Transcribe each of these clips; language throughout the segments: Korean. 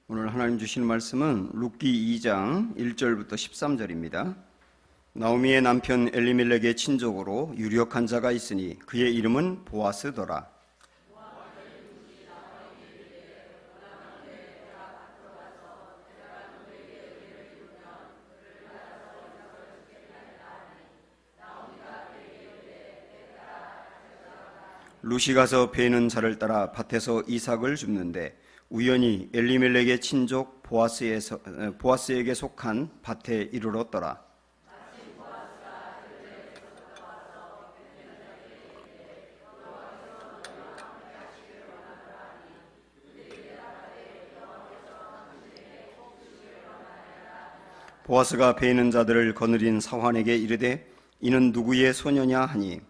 오늘 하나님 주신 말씀은 룻기 2장 1절부터 13절입니다. 나오미의 남편 엘리멜렉의 친족으로 유력한 자가 있으니 그의 이름은 보아스더라. 룻이 가서 베는 자를 따라 밭에서 이삭을 줍는데 우연히 엘리멜렉의 친족 보아스에게 속한 밭에 이르렀더라. 보아스가 베는 자들을 거느린 사환에게 이르되 이는 누구의 소녀냐 하니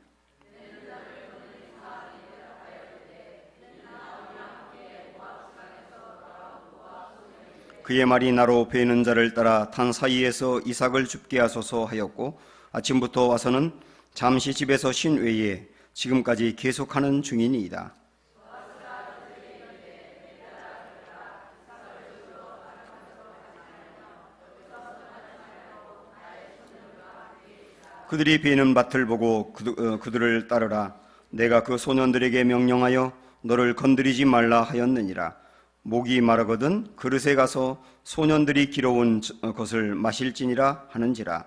그의 말이 나로 베는 자를 따라 단 사이에서 이삭을 줍게 하소서 하였고 아침부터 와서는 잠시 집에서 쉰 외에 지금까지 계속하는 중이니이다. 그들이 베는 밭을 보고 그들을 따르라. 내가 그 소년들에게 명령하여 너를 건드리지 말라 하였느니라. 목이 마르거든 그릇에 가서 소년들이 길어온 것을 마실지니라 하는지라.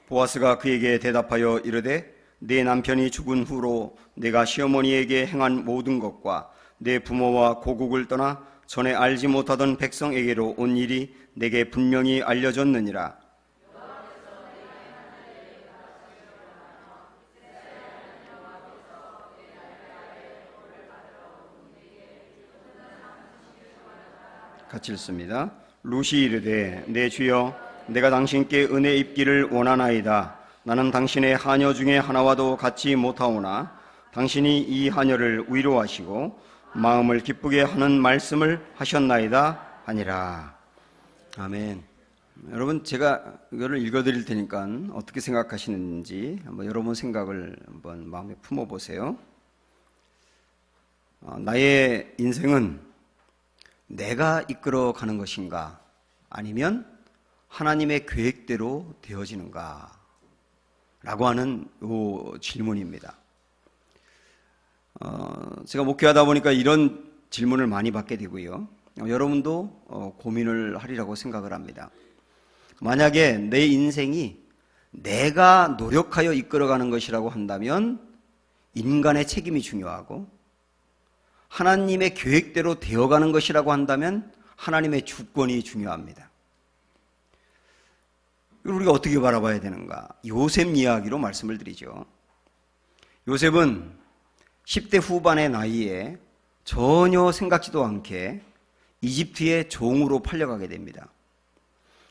보아스가 그에게 대답하여 이르되 내 남편이 죽은 후로 내가 시어머니에게 행한 모든 것과 내 부모와 고국을 떠나 전에 알지 못하던 백성에게로 온 일이 내게 분명히 알려졌느니라. 같이 읽습니다. 룻이 이르되 내 주여 내가 당신께 은혜 입기를 원하나이다. 나는 당신의 하녀 중에 하나와도 같이 못하오나 당신이 이 하녀를 위로하시고 마음을 기쁘게 하는 말씀을 하셨나이다 하니라. 아멘. 여러분, 제가 이거를 읽어드릴 테니까 어떻게 생각하시는지 한번 여러분 생각을 한번 마음에 품어보세요. 나의 인생은 내가 이끌어가는 것인가 아니면 하나님의 계획대로 되어지는가 라고 하는 이 질문입니다. 제가 목회하다 보니까 이런 질문을 많이 받게 되고요. 여러분도 고민을 하리라고 생각을 합니다. 만약에 내 인생이 내가 노력하여 이끌어가는 것이라고 한다면 인간의 책임이 중요하고 하나님의 계획대로 되어가는 것이라고 한다면 하나님의 주권이 중요합니다. 이걸 우리가 어떻게 바라봐야 되는가? 요셉 이야기로 말씀을 드리죠. 요셉은 10대 후반의 나이에 전혀 생각지도 않게 이집트의 종으로 팔려가게 됩니다.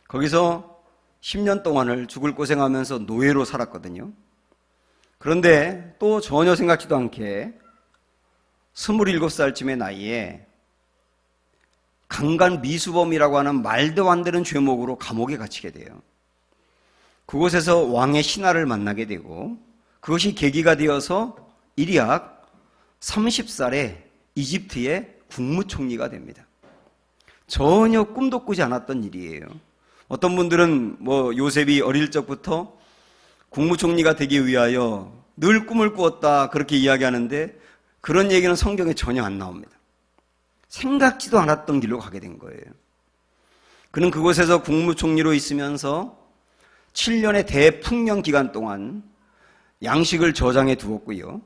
거기서 10년 동안을 죽을 고생하면서 노예로 살았거든요. 그런데 또 전혀 생각지도 않게 27살쯤의 나이에 강간 미수범이라고 하는 말도 안 되는 죄목으로 감옥에 갇히게 돼요. 그곳에서 왕의 신하를 만나게 되고 그것이 계기가 되어서 일약 30살에 이집트의 국무총리가 됩니다. 전혀 꿈도 꾸지 않았던 일이에요. 어떤 분들은 요셉이 어릴 적부터 국무총리가 되기 위하여 늘 꿈을 꾸었다 그렇게 이야기하는데 그런 얘기는 성경에 전혀 안 나옵니다. 생각지도 않았던 길로 가게 된 거예요. 그는 그곳에서 국무총리로 있으면서 7년의 대풍년 기간 동안 양식을 저장해 두었고요.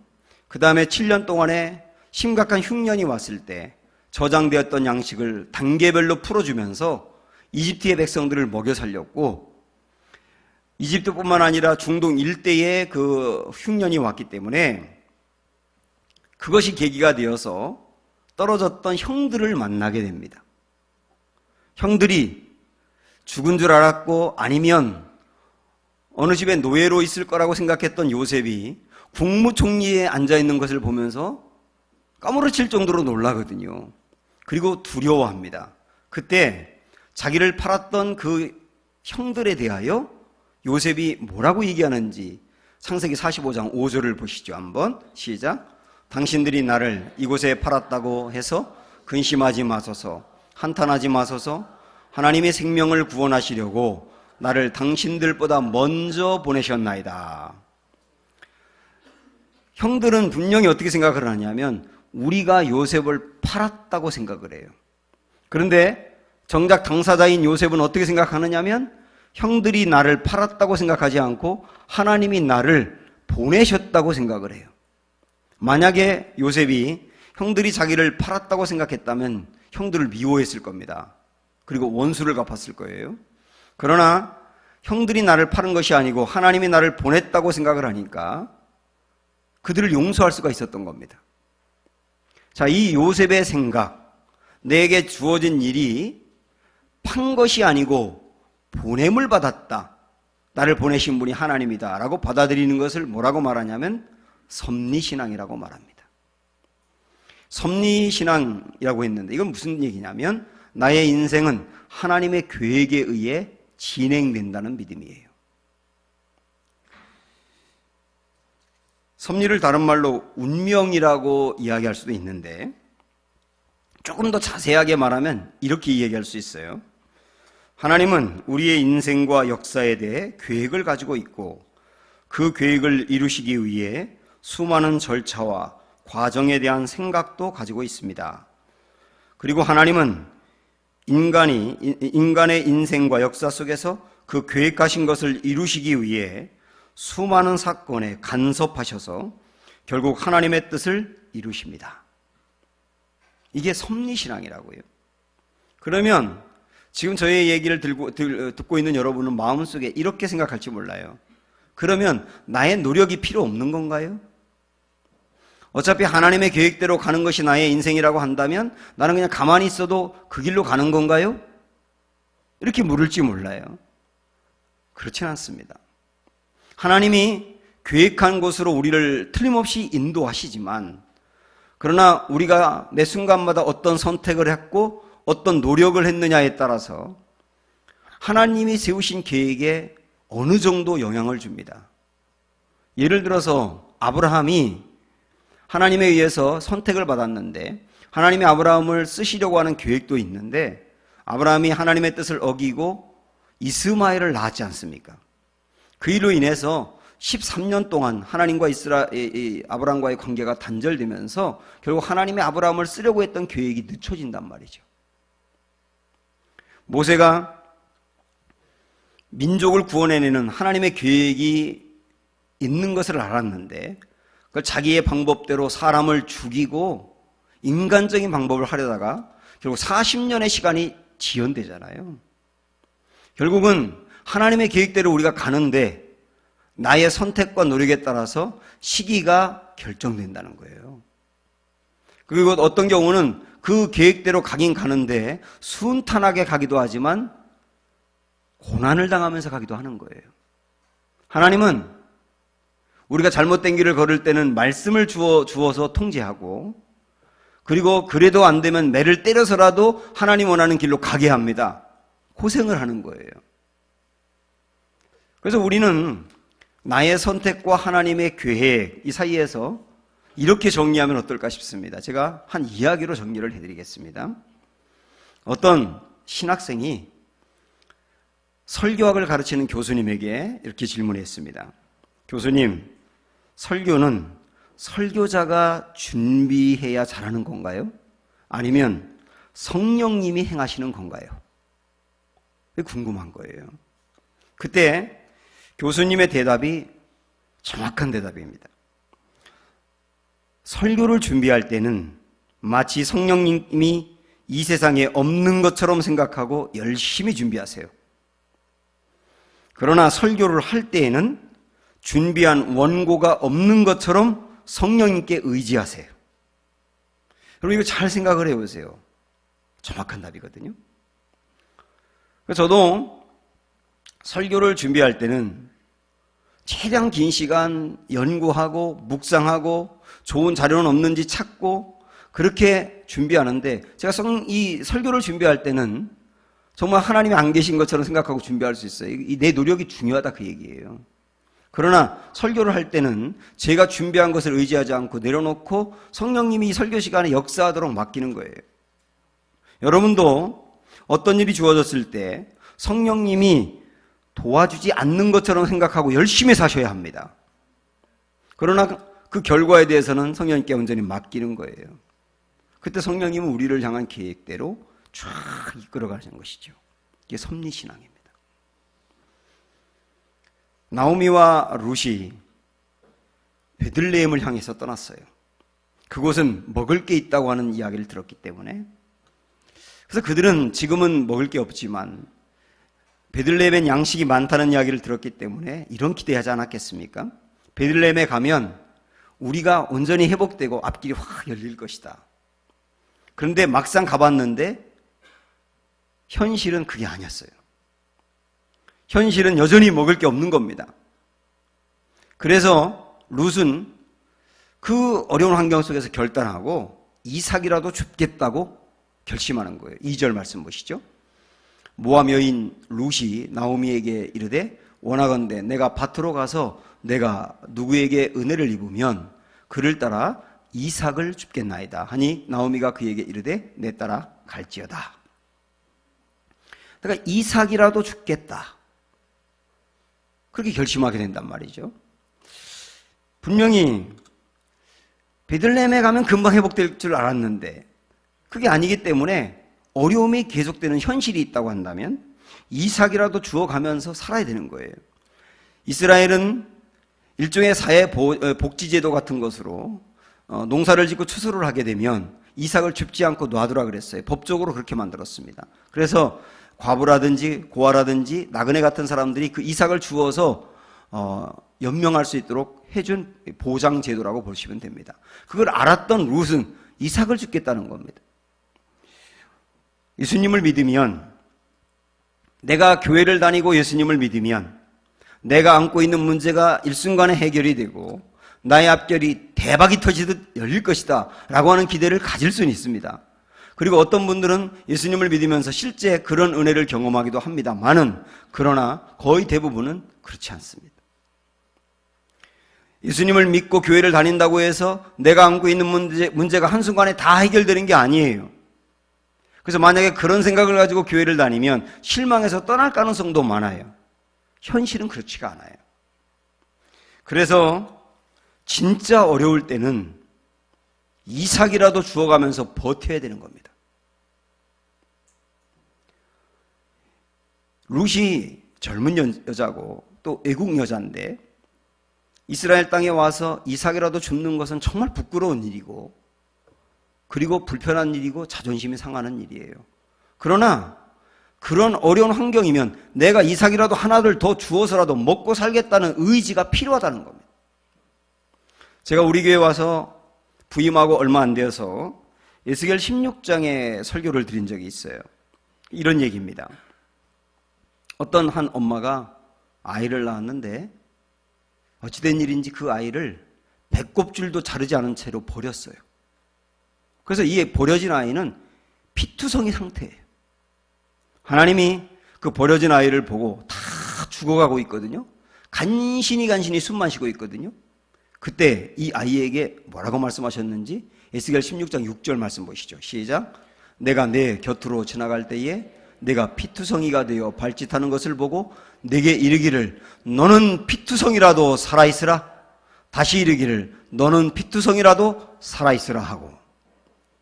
그 다음에 7년 동안에 심각한 흉년이 왔을 때 저장되었던 양식을 단계별로 풀어주면서 이집트의 백성들을 먹여 살렸고 이집트뿐만 아니라 중동 일대에 그 흉년이 왔기 때문에 그것이 계기가 되어서 떨어졌던 형들을 만나게 됩니다. 형들이 죽은 줄 알았고 아니면 어느 집에 노예로 있을 거라고 생각했던 요셉이 국무총리에 앉아있는 것을 보면서 까무러칠 정도로 놀라거든요. 그리고 두려워합니다. 그때 자기를 팔았던 그 형들에 대하여 요셉이 뭐라고 얘기하는지 창세기 45장 5절을 보시죠. 한번 시작. 당신들이 나를 이곳에 팔았다고 해서 근심하지 마소서, 한탄하지 마소서. 하나님의 생명을 구원하시려고 나를 당신들보다 먼저 보내셨나이다. 형들은 분명히 어떻게 생각을 하냐면 우리가 요셉을 팔았다고 생각을 해요. 그런데 정작 당사자인 요셉은 어떻게 생각하느냐면 형들이 나를 팔았다고 생각하지 않고 하나님이 나를 보내셨다고 생각을 해요. 만약에 요셉이 형들이 자기를 팔았다고 생각했다면 형들을 미워했을 겁니다. 그리고 원수를 갚았을 거예요. 그러나 형들이 나를 파는 것이 아니고 하나님이 나를 보냈다고 생각을 하니까 그들을 용서할 수가 있었던 겁니다. 자, 이 요셉의 생각, 내게 주어진 일이 판 것이 아니고 보냄을 받았다. 나를 보내신 분이 하나님이다 라고 받아들이는 것을 뭐라고 말하냐면 섭리신앙이라고 말합니다. 섭리신앙이라고 했는데 이건 무슨 얘기냐면 나의 인생은 하나님의 계획에 의해 진행된다는 믿음이에요. 섭리를 다른 말로 운명이라고 이야기할 수도 있는데 조금 더 자세하게 말하면 이렇게 이야기할 수 있어요. 하나님은 우리의 인생과 역사에 대해 계획을 가지고 있고 그 계획을 이루시기 위해 수많은 절차와 과정에 대한 생각도 가지고 있습니다. 그리고 하나님은 인간의 인생과 역사 속에서 그 계획하신 것을 이루시기 위해 수많은 사건에 간섭하셔서 결국 하나님의 뜻을 이루십니다. 이게 섭리신앙이라고요. 그러면 지금 저의 얘기를 듣고 있는 여러분은 마음속에 이렇게 생각할지 몰라요. 그러면 나의 노력이 필요 없는 건가요? 어차피 하나님의 계획대로 가는 것이 나의 인생이라고 한다면 나는 그냥 가만히 있어도 그 길로 가는 건가요? 이렇게 물을지 몰라요. 그렇진 않습니다. 하나님이 계획한 곳으로 우리를 틀림없이 인도하시지만 그러나 우리가 매 순간마다 어떤 선택을 했고 어떤 노력을 했느냐에 따라서 하나님이 세우신 계획에 어느 정도 영향을 줍니다. 예를 들어서 아브라함이 하나님에 의해서 선택을 받았는데 하나님이 아브라함을 쓰시려고 하는 계획도 있는데 아브라함이 하나님의 뜻을 어기고 이스마엘을 낳았지 않습니까? 그 일로 인해서 13년 동안 하나님과 아브라함과의 관계가 단절되면서 결국 하나님이 아브라함을 쓰려고 했던 계획이 늦춰진단 말이죠. 모세가 민족을 구원해내는 하나님의 계획이 있는 것을 알았는데 그걸 자기의 방법대로 사람을 죽이고 인간적인 방법을 하려다가 결국 40년의 시간이 지연되잖아요. 결국은 하나님의 계획대로 우리가 가는데 나의 선택과 노력에 따라서 시기가 결정된다는 거예요. 그리고 어떤 경우는 그 계획대로 가긴 가는데 순탄하게 가기도 하지만 고난을 당하면서 가기도 하는 거예요. 하나님은 우리가 잘못된 길을 걸을 때는 말씀을 주어서 통제하고 그리고 그래도 안 되면 매를 때려서라도 하나님 원하는 길로 가게 합니다. 고생을 하는 거예요. 그래서 우리는 나의 선택과 하나님의 계획 이 사이에서 이렇게 정리하면 어떨까 싶습니다. 제가 한 이야기로 정리를 해드리겠습니다. 어떤 신학생이 설교학을 가르치는 교수님에게 이렇게 질문했습니다. 교수님, 설교는 설교자가 준비해야 잘하는 건가요? 아니면 성령님이 행하시는 건가요? 궁금한 거예요. 그때 교수님의 대답이 정확한 대답입니다. 설교를 준비할 때는 마치 성령님이 이 세상에 없는 것처럼 생각하고 열심히 준비하세요. 그러나 설교를 할 때에는 준비한 원고가 없는 것처럼 성령님께 의지하세요. 여러분 이거 잘 생각을 해보세요. 정확한 답이거든요. 그래서 저도 설교를 준비할 때는 최대한 긴 시간 연구하고 묵상하고 좋은 자료는 없는지 찾고 그렇게 준비하는데 제가 이 설교를 준비할 때는 정말 하나님이 안 계신 것처럼 생각하고 준비할 수 있어요. 내 노력이 중요하다 그 얘기예요. 그러나 설교를 할 때는 제가 준비한 것을 의지하지 않고 내려놓고 성령님이 이 설교 시간에 역사하도록 맡기는 거예요. 여러분도 어떤 일이 주어졌을 때 성령님이 도와주지 않는 것처럼 생각하고 열심히 사셔야 합니다. 그러나 그 결과에 대해서는 성령님께 온전히 맡기는 거예요. 그때 성령님은 우리를 향한 계획대로 쫙 이끌어가시는 것이죠. 이게 섭리신앙입니다. 나오미와 룻이 베들레헴을 향해서 떠났어요. 그곳은 먹을 게 있다고 하는 이야기를 들었기 때문에. 그래서 그들은 지금은 먹을 게 없지만 베들레헴엔 양식이 많다는 이야기를 들었기 때문에 이런 기대하지 않았겠습니까? 베들레헴에 가면 우리가 온전히 회복되고 앞길이 확 열릴 것이다. 그런데 막상 가봤는데 현실은 그게 아니었어요. 현실은 여전히 먹을 게 없는 겁니다. 그래서 룻은 그 어려운 환경 속에서 결단하고 이삭이라도 줍겠다고 결심하는 거예요. 2절 말씀 보시죠. 모압 여인 룻이 나오미에게 이르되 원하건대 내가 밭으로 가서 내가 누구에게 은혜를 입으면 그를 따라 이삭을 줍겠나이다 하니 나오미가 그에게 이르되 내 따라 갈지어다. 내가 이삭이라도 줍겠다. 그렇게 결심하게 된단 말이죠. 분명히 베들레헴에 가면 금방 회복될 줄 알았는데 그게 아니기 때문에 어려움이 계속되는 현실이 있다고 한다면 이삭이라도 주워가면서 살아야 되는 거예요. 이스라엘은 일종의 사회 복지제도 같은 것으로 농사를 짓고 추수를 하게 되면 이삭을 줍지 않고 놔두라 그랬어요. 법적으로 그렇게 만들었습니다. 그래서 과부라든지 고아라든지 나그네 같은 사람들이 그 이삭을 주어서 연명할 수 있도록 해준 보장제도라고 보시면 됩니다. 그걸 알았던 룻은 이삭을 줍겠다는 겁니다. 예수님을 믿으면, 내가 교회를 다니고 예수님을 믿으면 내가 안고 있는 문제가 일순간에 해결이 되고 나의 앞결이 대박이 터지듯 열릴 것이다 라고 하는 기대를 가질 수는 있습니다. 그리고 어떤 분들은 예수님을 믿으면서 실제 그런 은혜를 경험하기도 합니다만은, 그러나 거의 대부분은 그렇지 않습니다. 예수님을 믿고 교회를 다닌다고 해서 내가 안고 있는 문제가 한순간에 다 해결되는 게 아니에요. 그래서 만약에 그런 생각을 가지고 교회를 다니면 실망해서 떠날 가능성도 많아요. 현실은 그렇지가 않아요. 그래서 진짜 어려울 때는 이삭이라도 주워가면서 버텨야 되는 겁니다. 룻이 젊은 여자고 또 애국 여자인데 이스라엘 땅에 와서 이삭이라도 줍는 것은 정말 부끄러운 일이고, 그리고 불편한 일이고 자존심이 상하는 일이에요. 그러나 그런 어려운 환경이면 내가 이삭이라도 하나를 더 주어서라도 먹고 살겠다는 의지가 필요하다는 겁니다. 제가 우리 교회 와서 부임하고 얼마 안 되어서 에스겔 16장에 설교를 드린 적이 있어요. 이런 얘기입니다. 어떤 한 엄마가 아이를 낳았는데 어찌된 일인지 그 아이를 배꼽줄도 자르지 않은 채로 버렸어요. 그래서 이 버려진 아이는 피투성이 상태예요. 하나님이 그 버려진 아이를 보고 다 죽어가고 있거든요. 간신히 숨만 쉬고 있거든요. 그때 이 아이에게 뭐라고 말씀하셨는지 에스겔 16장 6절 말씀 보시죠. 시작. 내가 내 곁으로 지나갈 때에 내가 피투성이가 되어 발짓하는 것을 보고 내게 이르기를 너는 피투성이라도 살아있으라. 다시 이르기를 너는 피투성이라도 살아있으라 하고,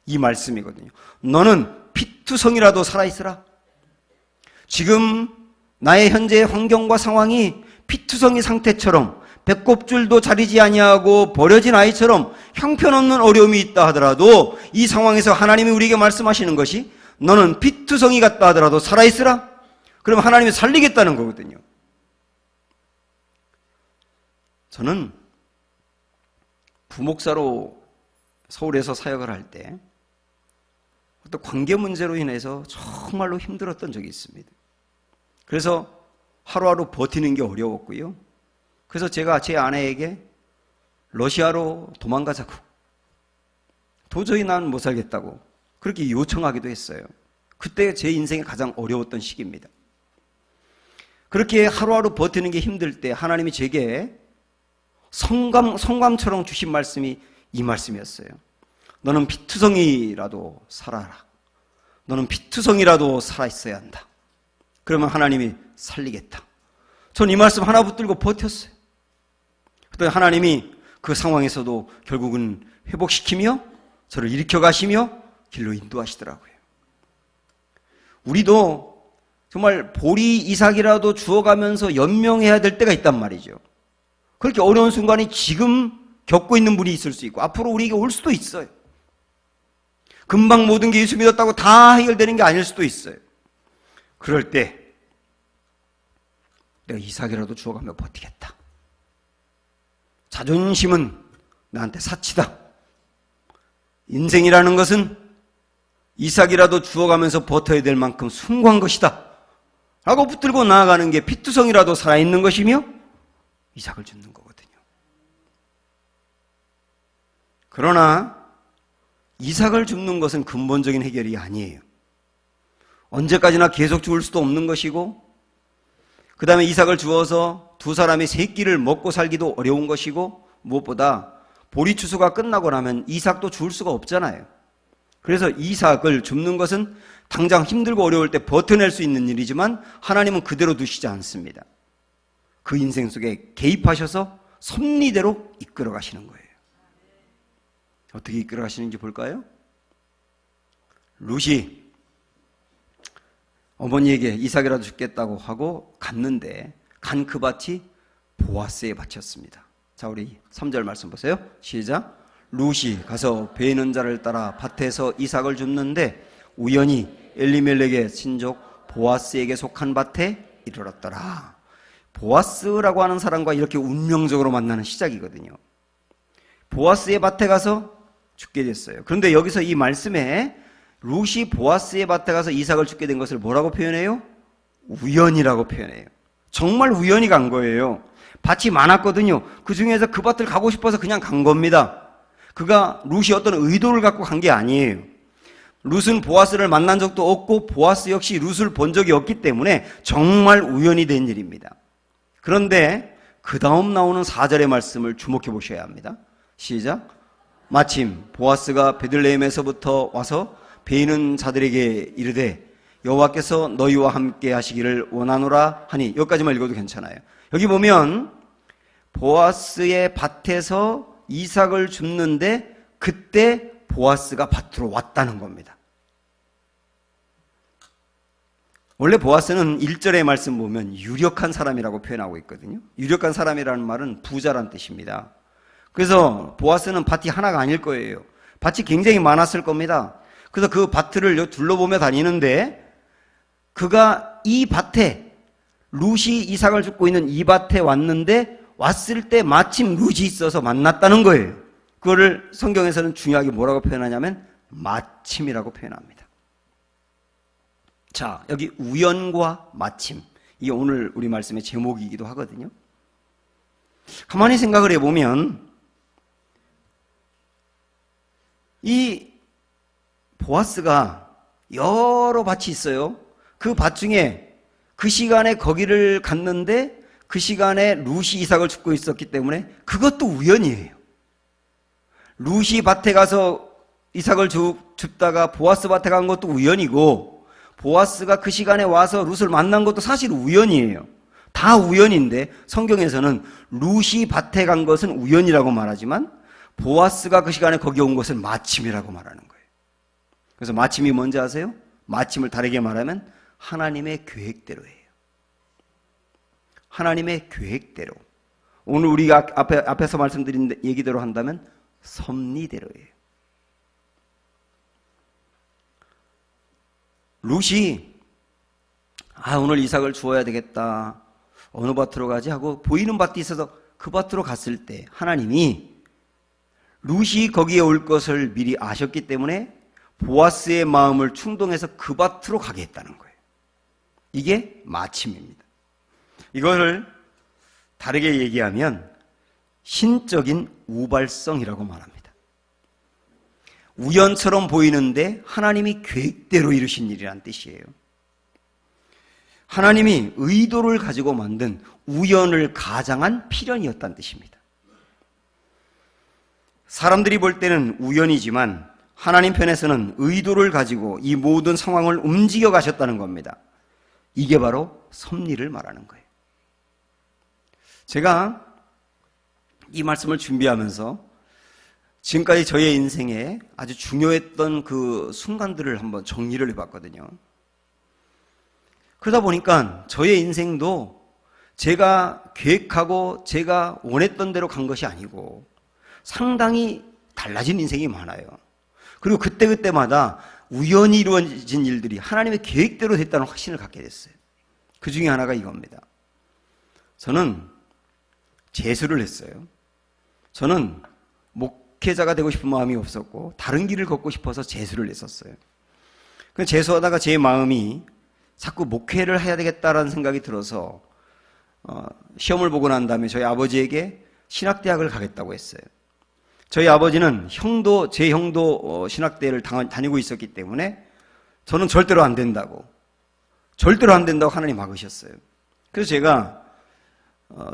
이 말씀이거든요. 너는 피투성이라도 살아있으라. 지금 나의 현재의 환경과 상황이 피투성이 상태처럼 배꼽줄도 자리지 아니하고 버려진 아이처럼 형편없는 어려움이 있다 하더라도 이 상황에서 하나님이 우리에게 말씀하시는 것이 너는 피투성이 같다 하더라도 살아있으라. 그러면 하나님이 살리겠다는 거거든요. 저는 부목사로 서울에서 사역을 할 때 어떤 관계 문제로 인해서 정말로 힘들었던 적이 있습니다. 그래서 하루하루 버티는 게 어려웠고요. 그래서 제가 제 아내에게 러시아로 도망가자고, 도저히 난 못 살겠다고 그렇게 요청하기도 했어요. 그때 제 인생에 가장 어려웠던 시기입니다. 그렇게 하루하루 버티는 게 힘들 때 하나님이 제게 성감처럼 주신 말씀이 이 말씀이었어요. 너는 피투성이라도 살아라. 너는 피투성이라도 살아있어야 한다. 그러면 하나님이 살리겠다. 전 이 말씀 하나 붙들고 버텼어요. 그때 하나님이 그 상황에서도 결국은 회복시키며 저를 일으켜 가시며 길로 인도하시더라고요. 우리도 정말 보리 이삭이라도 주워가면서 연명해야 될 때가 있단 말이죠. 그렇게 어려운 순간이 지금 겪고 있는 분이 있을 수 있고 앞으로 우리에게 올 수도 있어요. 금방 모든 게 예수 믿었다고 다 해결되는 게 아닐 수도 있어요. 그럴 때 내가 이삭이라도 주워가며 버티겠다. 자존심은 나한테 사치다. 인생이라는 것은 이삭이라도 주워가면서 버텨야 될 만큼 숭고한 것이다 라고 붙들고 나아가는 게 피투성이라도 살아있는 것이며 이삭을 줍는 거거든요. 그러나 이삭을 줍는 것은 근본적인 해결이 아니에요. 언제까지나 계속 죽을 수도 없는 것이고 그 다음에 이삭을 주어서 두 사람이 세 끼를 먹고 살기도 어려운 것이고 무엇보다 보리 추수가 끝나고 나면 이삭도 죽을 수가 없잖아요. 그래서 이삭을 줍는 것은 당장 힘들고 어려울 때 버텨낼 수 있는 일이지만 하나님은 그대로 두시지 않습니다. 그 인생 속에 개입하셔서 섭리대로 이끌어 가시는 거예요. 어떻게 이끌어 가시는지 볼까요? 룻이 어머니에게 이삭이라도 죽겠다고 하고 갔는데 간 그 밭이 보아스의 밭이었습니다. 자, 우리 3절 말씀 보세요. 시작. 룻이 가서 베는 자를 따라 밭에서 이삭을 줍는데 우연히 엘리멜렉의 친족 보아스에게 속한 밭에 이르렀더라. 보아스라고 하는 사람과 이렇게 운명적으로 만나는 시작이거든요. 보아스의 밭에 가서 죽게 됐어요. 그런데 여기서 이 말씀에 룻이 보아스의 밭에 가서 이삭을 죽게 된 것을 뭐라고 표현해요? 우연이라고 표현해요. 정말 우연히 간 거예요. 밭이 많았거든요. 그 중에서 그 밭을 가고 싶어서 그냥 간 겁니다. 그가 룻이 어떤 의도를 갖고 간 게 아니에요. 룻은 보아스를 만난 적도 없고 보아스 역시 룻을 본 적이 없기 때문에 정말 우연히 된 일입니다. 그런데 그 다음 나오는 4절의 말씀을 주목해 보셔야 합니다. 시작. 마침 보아스가 베들레헴에서부터 와서 베이는 자들에게 이르되 여호와께서 너희와 함께 하시기를 원하노라 하니, 여기까지만 읽어도 괜찮아요. 여기 보면 보아스의 밭에서 이삭을 줍는데 그때 보아스가 밭으로 왔다는 겁니다. 원래 보아스는 1절의 말씀 보면 유력한 사람이라고 표현하고 있거든요. 유력한 사람이라는 말은 부자란 뜻입니다. 그래서 보아스는 밭이 하나가 아닐 거예요. 밭이 굉장히 많았을 겁니다. 그래서 그 밭을 둘러보며 다니는데 그가 이 밭에, 룻이 이삭을 줍고 있는 이 밭에 왔는데 왔을 때 마침 룻이 있어서 만났다는 거예요. 그거를 성경에서는 중요하게 뭐라고 표현하냐면 마침이라고 표현합니다. 자, 여기 우연과 마침, 이게 오늘 우리 말씀의 제목이기도 하거든요. 가만히 생각을 해보면 이 보아스가 여러 밭이 있어요. 그 밭 중에 그 시간에 거기를 갔는데 그 시간에 룻이 이삭을 줍고 있었기 때문에 그것도 우연이에요. 룻이 밭에 가서 이삭을 줍다가 보아스 밭에 간 것도 우연이고, 보아스가 그 시간에 와서 룻을 만난 것도 사실 우연이에요. 다 우연인데 성경에서는 룻이 밭에 간 것은 우연이라고 말하지만 보아스가 그 시간에 거기 온 것은 마침이라고 말하는 거예요. 그래서 마침이 뭔지 아세요? 마침을 다르게 말하면 하나님의 계획대로예요. 하나님의 계획대로. 오늘 우리가 앞에서 말씀드린 얘기대로 한다면 섭리대로예요. 룻이 오늘 이삭을 주어야 되겠다. 어느 밭으로 가지? 하고 보이는 밭이 있어서 그 밭으로 갔을 때 하나님이 룻이 거기에 올 것을 미리 아셨기 때문에 보아스의 마음을 충동해서 그 밭으로 가게 했다는 거예요. 이게 마침입니다. 이거를 다르게 얘기하면 신적인 우발성이라고 말합니다. 우연처럼 보이는데 하나님이 계획대로 이루신 일이란 뜻이에요. 하나님이 의도를 가지고 만든 우연을 가장한 필연이었다는 뜻입니다. 사람들이 볼 때는 우연이지만 하나님 편에서는 의도를 가지고 이 모든 상황을 움직여 가셨다는 겁니다. 이게 바로 섭리를 말하는 거예요. 제가 이 말씀을 준비하면서 지금까지 저의 인생에 아주 중요했던 그 순간들을 한번 정리를 해봤거든요. 그러다 보니까 저의 인생도 제가 계획하고 제가 원했던 대로 간 것이 아니고 상당히 달라진 인생이 많아요. 그리고 그때그때마다 우연히 이루어진 일들이 하나님의 계획대로 됐다는 확신을 갖게 됐어요. 그 중에 하나가 이겁니다. 저는 재수를 했어요. 저는 목회자가 되고 싶은 마음이 없었고 다른 길을 걷고 싶어서 재수를 했었어요. 재수하다가 제 마음이 자꾸 목회를 해야 되겠다라는 생각이 들어서 시험을 보고 난 다음에 저희 아버지에게 신학대학을 가겠다고 했어요. 저희 아버지는 제 형도 신학대를 다니고 있었기 때문에 저는 절대로 안 된다고 하나님 막으셨어요. 그래서 제가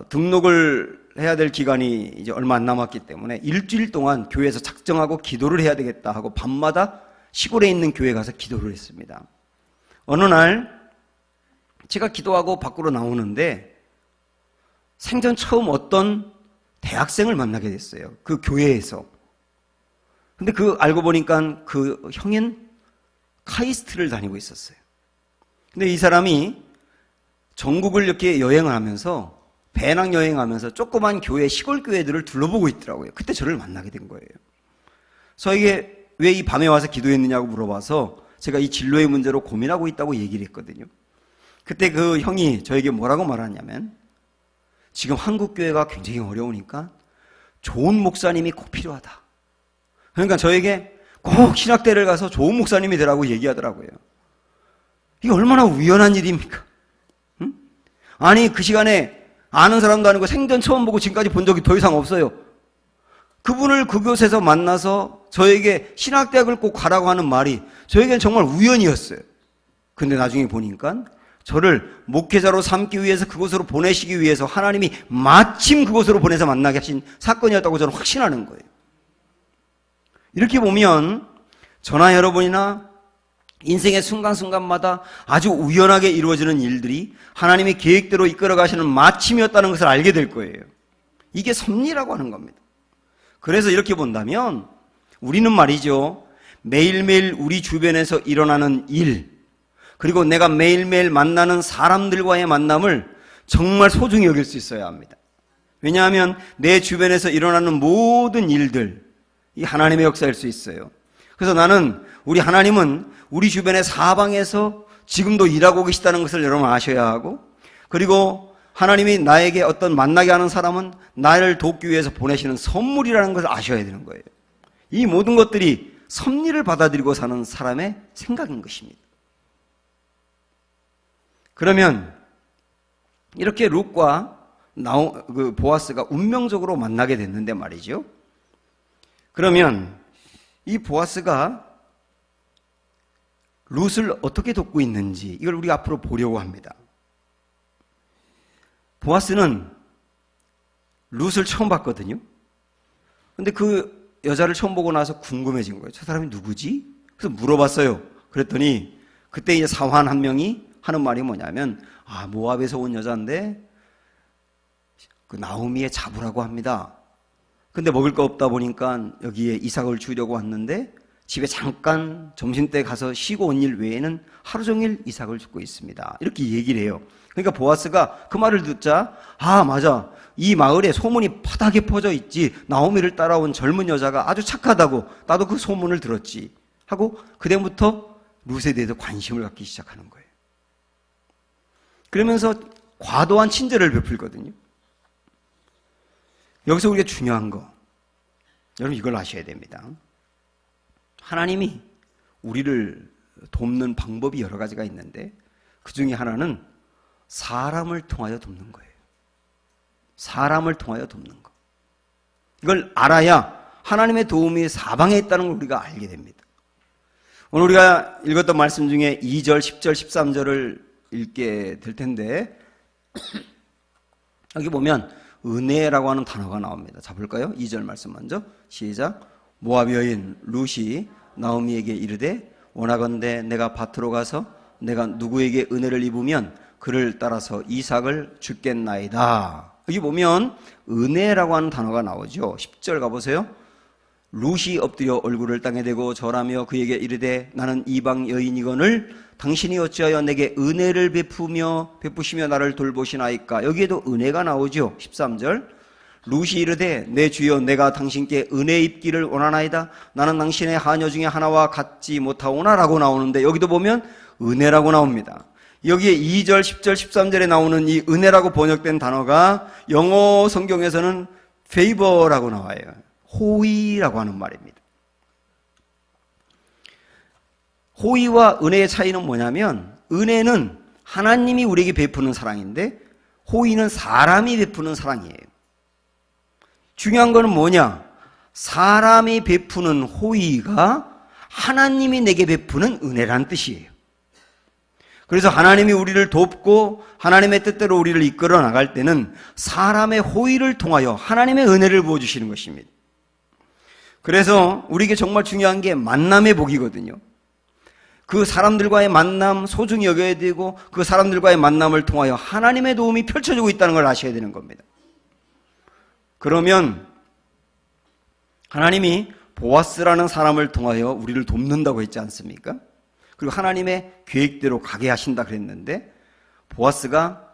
등록을 해야 될 기간이 이제 얼마 안 남았기 때문에 일주일 동안 교회에서 작정하고 기도를 해야 되겠다 하고 밤마다 시골에 있는 교회에 가서 기도를 했습니다. 어느 날 제가 기도하고 밖으로 나오는데 생전 처음 어떤 대학생을 만나게 됐어요. 그 교회에서. 근데 알고 보니까 그 형인 카이스트를 다니고 있었어요. 근데 이 사람이 전국을 이렇게 여행을 하면서 배낭 여행하면서 조그만 교회, 시골 교회들을 둘러보고 있더라고요. 그때 저를 만나게 된 거예요. 저에게 왜 이 밤에 와서 기도했느냐고 물어봐서 제가 이 진로의 문제로 고민하고 있다고 얘기를 했거든요. 그때 그 형이 저에게 뭐라고 말하냐면 지금 한국 교회가 굉장히 어려우니까 좋은 목사님이 꼭 필요하다. 그러니까 저에게 꼭 신학대를 가서 좋은 목사님이 되라고 얘기하더라고요. 이게 얼마나 우연한 일입니까? 응? 아니 그 시간에 아는 사람도 아니고 생전 처음 보고 지금까지 본 적이 더 이상 없어요. 그분을 그곳에서 만나서 저에게 신학대학을 꼭 가라고 하는 말이 저에게는 정말 우연이었어요. 근데 나중에 보니까 저를 목회자로 삼기 위해서 그곳으로 보내시기 위해서 하나님이 마침 그곳으로 보내서 만나게 하신 사건이었다고 저는 확신하는 거예요. 이렇게 보면 저나 여러분이나 인생의 순간순간마다 아주 우연하게 이루어지는 일들이 하나님의 계획대로 이끌어 가시는 마침이었다는 것을 알게 될 거예요. 이게 섭리라고 하는 겁니다. 그래서 이렇게 본다면 우리는 말이죠, 매일매일 우리 주변에서 일어나는 일, 그리고 내가 매일매일 만나는 사람들과의 만남을 정말 소중히 여길 수 있어야 합니다. 왜냐하면 내 주변에서 일어나는 모든 일들, 이 하나님의 역사일 수 있어요. 그래서 나는 우리 하나님은 우리 주변의 사방에서 지금도 일하고 계시다는 것을 여러분 아셔야 하고, 그리고 하나님이 나에게 어떤 만나게 하는 사람은 나를 돕기 위해서 보내시는 선물이라는 것을 아셔야 되는 거예요. 이 모든 것들이 섭리를 받아들이고 사는 사람의 생각인 것입니다. 그러면 이렇게 룻과 보아스가 운명적으로 만나게 됐는데 말이죠. 그러면 이 보아스가 룻을 어떻게 돕고 있는지 이걸 우리 앞으로 보려고 합니다. 보아스는 룻을 처음 봤거든요. 근데 그 여자를 처음 보고 나서 궁금해진 거예요. 저 사람이 누구지? 그래서 물어봤어요. 그랬더니 그때 이제 사환 한 명이 하는 말이 뭐냐면, 모압에서 온 여자인데 그 나오미의 자부라고 합니다. 근데 먹을 거 없다 보니까 여기에 이삭을 주려고 왔는데 집에 잠깐 점심때 가서 쉬고 온 일 외에는 하루 종일 이삭을 줍고 있습니다. 이렇게 얘기를 해요. 그러니까 보아스가 그 말을 듣자, 맞아, 이 마을에 소문이 바닥에 퍼져 있지, 나오미를 따라온 젊은 여자가 아주 착하다고 나도 그 소문을 들었지 하고 그때부터 룻에 대해서 관심을 갖기 시작하는 거예요. 그러면서 과도한 친절을 베풀거든요. 여기서 우리가 중요한 거, 여러분 이걸 아셔야 됩니다. 하나님이 우리를 돕는 방법이 여러 가지가 있는데 그 중에 하나는 사람을 통하여 돕는 거예요. 사람을 통하여 돕는 거. 이걸 알아야 하나님의 도움이 사방에 있다는 걸 우리가 알게 됩니다. 오늘 우리가 읽었던 말씀 중에 2절, 10절, 13절을 읽게 될 텐데 여기 보면 은혜라고 하는 단어가 나옵니다. 자, 볼까요? 2절 말씀 먼저 시작. 모압 여인 룻이 나오미에게 이르되 원하건대 내가 밭으로 가서 내가 누구에게 은혜를 입으면 그를 따라서 이삭을 주겠나이다. 여기 보면 은혜라고 하는 단어가 나오죠. 10절 가보세요. 룻이 엎드려 얼굴을 땅에 대고 절하며 그에게 이르되 나는 이방 여인이거늘 당신이 어찌하여 내게 은혜를 베푸시며 나를 돌보시나이까. 여기에도 은혜가 나오죠. 13절 룻이 이르되 내 주여 내가 당신께 은혜 입기를 원하나이다. 나는 당신의 하녀 중에 하나와 같지 못하오나 라고 나오는데 여기도 보면 은혜라고 나옵니다. 여기에 2절, 10절, 13절에 나오는 이 은혜라고 번역된 단어가 영어 성경에서는 favor라고 나와요. 호의라고 하는 말입니다. 호의와 은혜의 차이는 뭐냐면 은혜는 하나님이 우리에게 베푸는 사랑인데 호의는 사람이 베푸는 사랑이에요. 중요한 거는 뭐냐? 사람이 베푸는 호의가 하나님이 내게 베푸는 은혜라는 뜻이에요. 그래서 하나님이 우리를 돕고 하나님의 뜻대로 우리를 이끌어 나갈 때는 사람의 호의를 통하여 하나님의 은혜를 부어주시는 것입니다. 그래서 우리에게 정말 중요한 게 만남의 복이거든요. 그 사람들과의 만남 소중히 여겨야 되고 그 사람들과의 만남을 통하여 하나님의 도움이 펼쳐지고 있다는 걸 아셔야 되는 겁니다. 그러면 하나님이 보아스라는 사람을 통하여 우리를 돕는다고 했지 않습니까? 그리고 하나님의 계획대로 가게 하신다 그랬는데 보아스가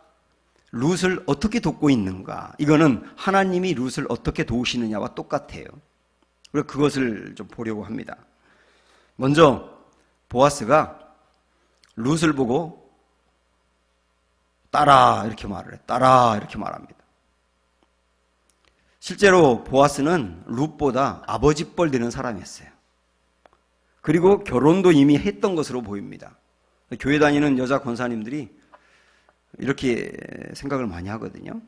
룻을 어떻게 돕고 있는가? 이거는 하나님이 룻을 어떻게 도우시느냐와 똑같아요. 그래서 그것을 좀 보려고 합니다. 먼저 보아스가 룻을 보고 따라 이렇게 말을 해. 따라 이렇게 말합니다. 실제로 보아스는 룻보다 아버지뻘 되는 사람이었어요. 그리고 결혼도 이미 했던 것으로 보입니다. 교회 다니는 여자 권사님들이 이렇게 생각을 많이 하거든요.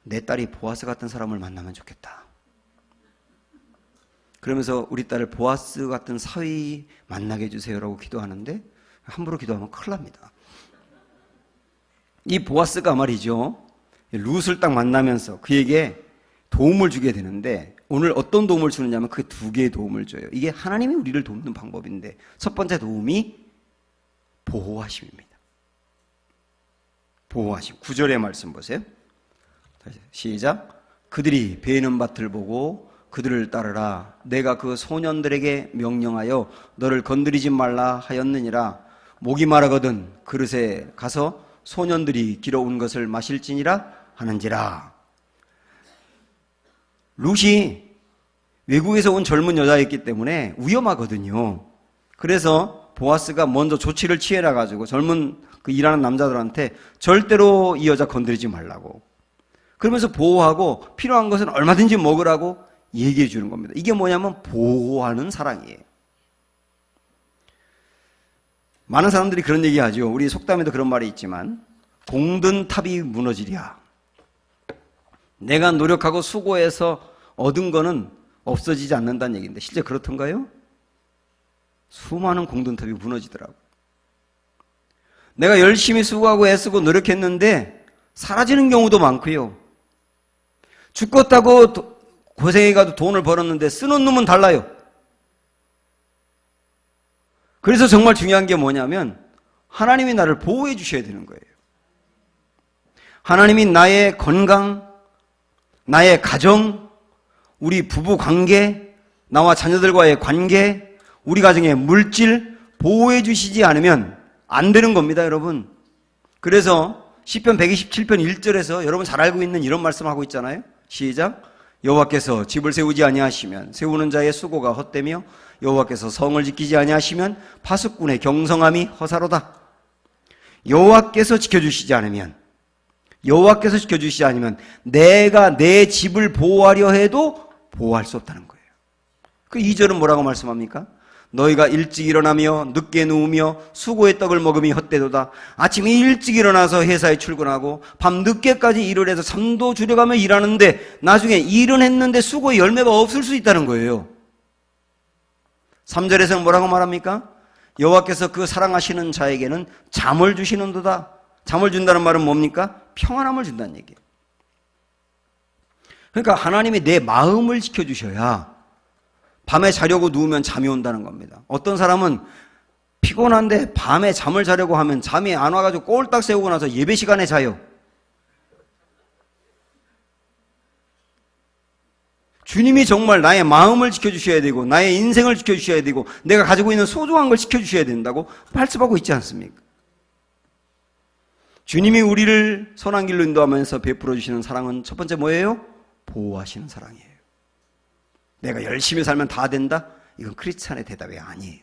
내 딸이 보아스 같은 사람을 만나면 좋겠다. 그러면서 우리 딸을 보아스 같은 사위 만나게 해주세요라고 기도하는데 함부로 기도하면 큰일 납니다. 이 보아스가 말이죠. 룻을 딱 만나면서 그에게 도움을 주게 되는데 오늘 어떤 도움을 주느냐면 그 두 개의 도움을 줘요. 이게 하나님이 우리를 돕는 방법인데 첫 번째 도움이 보호하심입니다. 보호하심. 9절의 말씀 보세요. 다시 시작. 그들이 베는 밭을 보고 그들을 따르라. 내가 그 소년들에게 명령하여 너를 건드리지 말라 하였느니라. 목이 마르거든 그릇에 가서 소년들이 길어온 것을 마실지니라 하는지라. 룻이 외국에서 온 젊은 여자였기 때문에 위험하거든요. 그래서 보아스가 먼저 조치를 취해라 가지고 젊은 그 일하는 남자들한테 절대로 이 여자 건드리지 말라고. 그러면서 보호하고 필요한 것은 얼마든지 먹으라고 얘기해 주는 겁니다. 이게 뭐냐면 보호하는 사랑이에요. 많은 사람들이 그런 얘기 하죠. 우리 속담에도 그런 말이 있지만 공든 탑이 무너지랴. 내가 노력하고 수고해서 얻은 거는 없어지지 않는다는 얘기인데 실제 그렇던가요? 수많은 공든탑이 무너지더라고요. 내가 열심히 수고하고 애쓰고 노력했는데 사라지는 경우도 많고요. 죽겠다고 고생해가지고 돈을 벌었는데 쓰는 놈은 달라요. 그래서 정말 중요한 게 뭐냐면 하나님이 나를 보호해 주셔야 되는 거예요. 하나님이 나의 건강, 나의 가정, 우리 부부 관계, 나와 자녀들과의 관계, 우리 가정의 물질 보호해 주시지 않으면 안 되는 겁니다, 여러분. 그래서 시편 127편 1절에서 여러분 잘 알고 있는 이런 말씀하고 있잖아요. 시작. 여호와께서 집을 세우지 아니하시면 세우는 자의 수고가 헛되며 여호와께서 성을 지키지 아니하시면 파수꾼의 경성함이 허사로다. 여호와께서 지켜주시지 않으면 내가 내 집을 보호하려 해도 보호할 수 없다는 거예요. 그 2절은 뭐라고 말씀합니까? 너희가 일찍 일어나며 늦게 누우며 수고의 떡을 먹음이 헛되도다. 아침에 일찍 일어나서 회사에 출근하고 밤 늦게까지 일을 해서 잠도 줄여가며 일하는데 나중에 일은 했는데 수고의 열매가 없을 수 있다는 거예요. 3절에서는 뭐라고 말합니까? 여호와께서 그 사랑하시는 자에게는 잠을 주시는도다. 잠을 준다는 말은 뭡니까? 평안함을 준다는 얘기예요. 그러니까 하나님이 내 마음을 지켜주셔야 밤에 자려고 누우면 잠이 온다는 겁니다. 어떤 사람은 피곤한데 밤에 잠을 자려고 하면 잠이 안 와가지고 꼴딱 세우고 나서 예배 시간에 자요. 주님이 정말 나의 마음을 지켜주셔야 되고 나의 인생을 지켜주셔야 되고 내가 가지고 있는 소중한 걸 지켜주셔야 된다고 말씀하고 있지 않습니까? 주님이 우리를 선한 길로 인도하면서 베풀어 주시는 사랑은 첫 번째 뭐예요? 보호하시는 사랑이에요. 내가 열심히 살면 다 된다? 이건 크리스찬의 대답이 아니에요.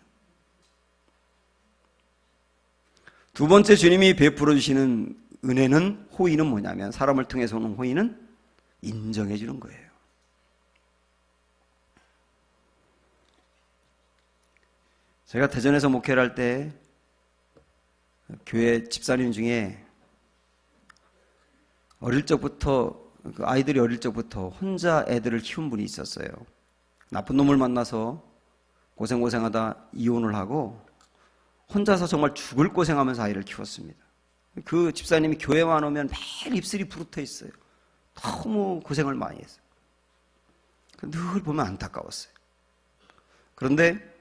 두 번째 주님이 베풀어 주시는 은혜는, 호의는 뭐냐면, 사람을 통해서 오는 호의는 인정해 주는 거예요. 제가 대전에서 목회를 할 때 교회 집사님 중에 어릴 적부터, 아이들이 어릴 적부터 혼자 애들을 키운 분이 있었어요. 나쁜 놈을 만나서 고생하다 이혼을 하고 혼자서 정말 죽을 고생하면서 아이를 키웠습니다. 그 집사님이 교회만 오면 매일 입술이 부르터 있어요. 너무 고생을 많이 했어요. 늘 보면 안타까웠어요. 그런데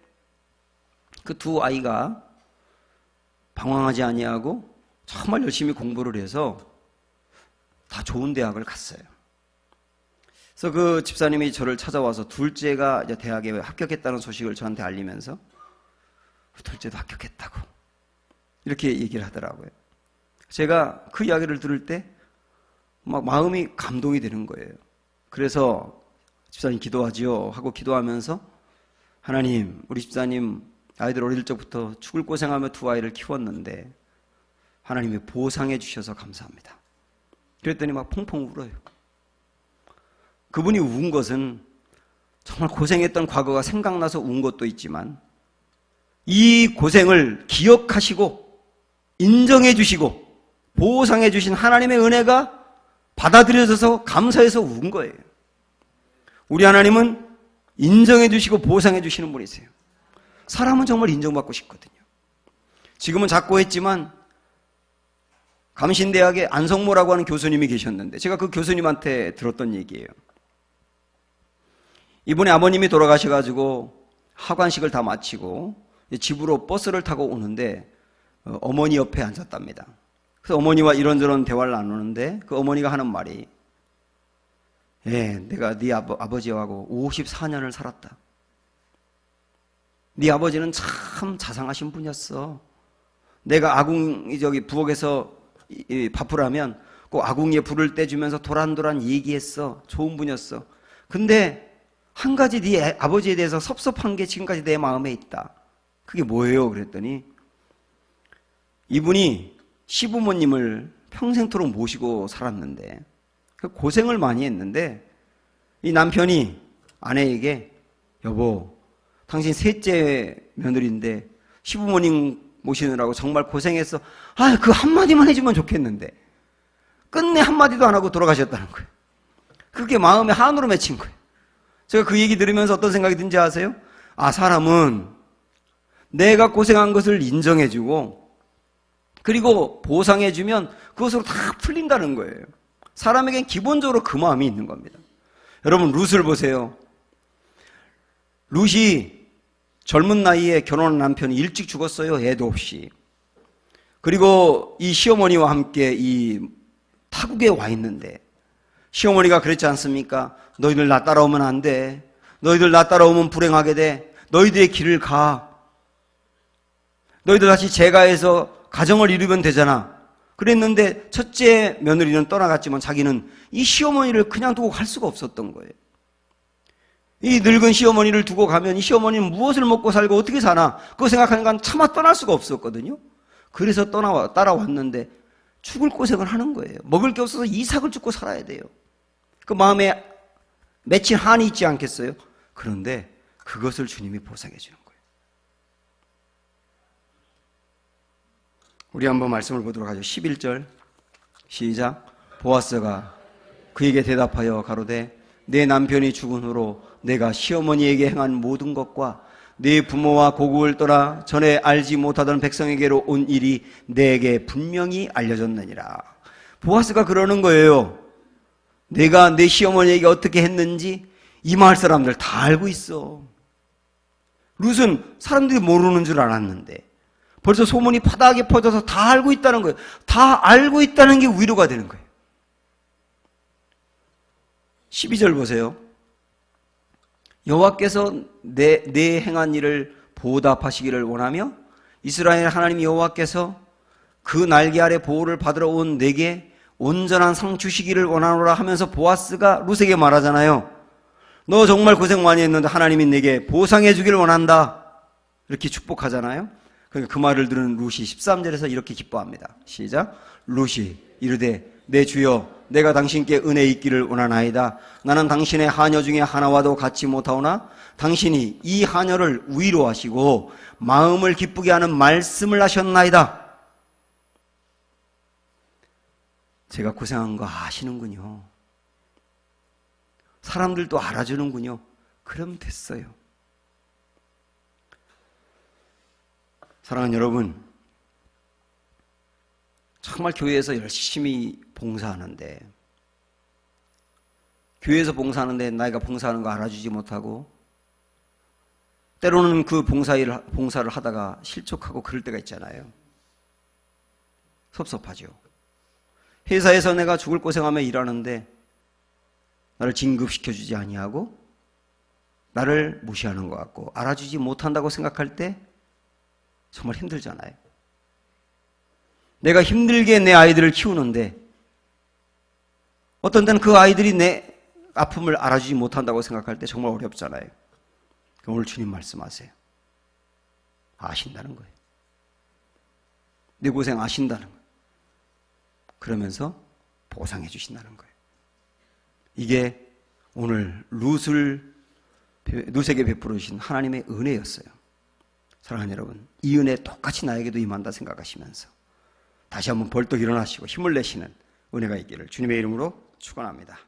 그 두 아이가 방황하지 아니하고 정말 열심히 공부를 해서 다 좋은 대학을 갔어요. 그래서 그 집사님이 저를 찾아와서 둘째가 이제 대학에 합격했다는 소식을 저한테 알리면서 둘째도 합격했다고 이렇게 얘기를 하더라고요. 제가 그 이야기를 들을 때 막 마음이 감동이 되는 거예요. 그래서 집사님 기도하지요 하고 기도하면서, 하나님, 우리 집사님 아이들 어릴 적부터 죽을 고생하며 두 아이를 키웠는데 하나님이 보상해 주셔서 감사합니다. 그랬더니 막 펑펑 울어요. 그분이 운 것은 정말 고생했던 과거가 생각나서 운 것도 있지만 이 고생을 기억하시고 인정해 주시고 보상해 주신 하나님의 은혜가 받아들여져서 감사해서 운 거예요. 우리 하나님은 인정해 주시고 보상해 주시는 분이세요. 사람은 정말 인정받고 싶거든요. 지금은 작고했지만 감신대학에 안성모라고 하는 교수님이 계셨는데 제가 그 교수님한테 들었던 얘기예요. 이분의 아버님이 돌아가셔가지고 하관식을 다 마치고 집으로 버스를 타고 오는데 어머니 옆에 앉았답니다. 그래서 어머니와 이런저런 대화를 나누는데 그 어머니가 하는 말이, 내가 네 아버지하고 54년을 살았다. 네 아버지는 참 자상하신 분이었어. 내가 부엌에서 밥을 하면 꼭 아궁이에 불을 떼주면서 도란도란 얘기했어. 좋은 분이었어. 근데 한 가지 네 아버지에 대해서 섭섭한 게 지금까지 내 마음에 있다. 그게 뭐예요? 그랬더니 이분이 시부모님을 평생토록 모시고 살았는데 고생을 많이 했는데 이 남편이 아내에게, 여보, 당신 셋째 며느리인데 시부모님 모시느라고 정말 고생했어. 그 한마디만 해주면 좋겠는데 끝내 한마디도 안 하고 돌아가셨다는 거예요. 그게 마음에 한으로 맺힌 거예요. 제가 그 얘기 들으면서 어떤 생각이 든지 아세요? 사람은 내가 고생한 것을 인정해주고 그리고 보상해주면 그것으로 다 풀린다는 거예요. 사람에겐 기본적으로 그 마음이 있는 겁니다. 여러분, 룻을 보세요. 룻이 젊은 나이에 결혼한 남편이 일찍 죽었어요. 애도 없이. 그리고 이 시어머니와 함께 이 타국에 와 있는데 시어머니가 그랬지 않습니까? 너희들 나 따라오면 안 돼. 너희들 나 따라오면 불행하게 돼. 너희들의 길을 가. 너희들 다시 재가해서 가정을 이루면 되잖아. 그랬는데 첫째 며느리는 떠나갔지만 자기는 이 시어머니를 그냥 두고 갈 수가 없었던 거예요. 이 늙은 시어머니를 두고 가면 이 시어머니는 무엇을 먹고 살고 어떻게 사나 그거 생각하니까 차마 떠날 수가 없었거든요. 그래서 따라왔는데 죽을 고생을 하는 거예요. 먹을 게 없어서 이삭을 죽고 살아야 돼요. 그 마음에 맺힌 한이 있지 않겠어요? 그런데 그것을 주님이 보상해 주는 거예요. 우리 한번 말씀을 보도록 하죠. 11절 시작. 보아스가 그에게 대답하여 가로되 내 남편이 죽은 후로 내가 시어머니에게 행한 모든 것과 내 부모와 고국을 떠나 전에 알지 못하던 백성에게로 온 일이 내게 분명히 알려졌느니라. 보아스가 그러는 거예요. 내가 내 시어머니에게 어떻게 했는지 이 마을 사람들 다 알고 있어. 룻은 사람들이 모르는 줄 알았는데 벌써 소문이 파다하게 퍼져서 다 알고 있다는 거예요. 다 알고 있다는 게 위로가 되는 거예요. 12절 보세요. 여호와께서 내 행한 일을 보답하시기를 원하며 이스라엘 하나님 여호와께서 그 날개 아래 보호를 받으러 온 내게 온전한 상 주시기를 원하노라 하면서 보아스가 룻에게 말하잖아요. 너 정말 고생 많이 했는데 하나님이 내게 보상해 주기를 원한다. 이렇게 축복하잖아요. 그러니까 그 말을 들은 룻이 13절에서 이렇게 기뻐합니다. 시작. 룻이 이르되 내 주여 내가 당신께 은혜 있기를 원하나이다. 나는 당신의 하녀 중에 하나와도 같지 못하오나 당신이 이 하녀를 위로하시고 마음을 기쁘게 하는 말씀을 하셨나이다. 제가 고생한 거 아시는군요. 사람들도 알아주는군요. 그럼 됐어요. 사랑하는 여러분, 정말 교회에서 열심히 봉사하는데 교회에서 봉사하는데 나이가 봉사하는 거 알아주지 못하고 때로는 그 봉사를 하다가 실족하고 그럴 때가 있잖아요. 섭섭하죠. 회사에서 내가 죽을 고생하며 일하는데 나를 진급시켜주지 아니하고 나를 무시하는 것 같고 알아주지 못한다고 생각할 때 정말 힘들잖아요. 내가 힘들게 내 아이들을 키우는데 어떤 때는 그 아이들이 내 아픔을 알아주지 못한다고 생각할 때 정말 어렵잖아요. 오늘 주님 말씀하세요. 아신다는 거예요. 내 고생 아신다는 거예요. 그러면서 보상해 주신다는 거예요. 이게 오늘 룻에게 베풀어 주신 하나님의 은혜였어요. 사랑하는 여러분, 이 은혜 똑같이 나에게도 임한다 생각하시면서 다시 한번 벌떡 일어나시고 힘을 내시는 은혜가 있기를 주님의 이름으로 축원합니다.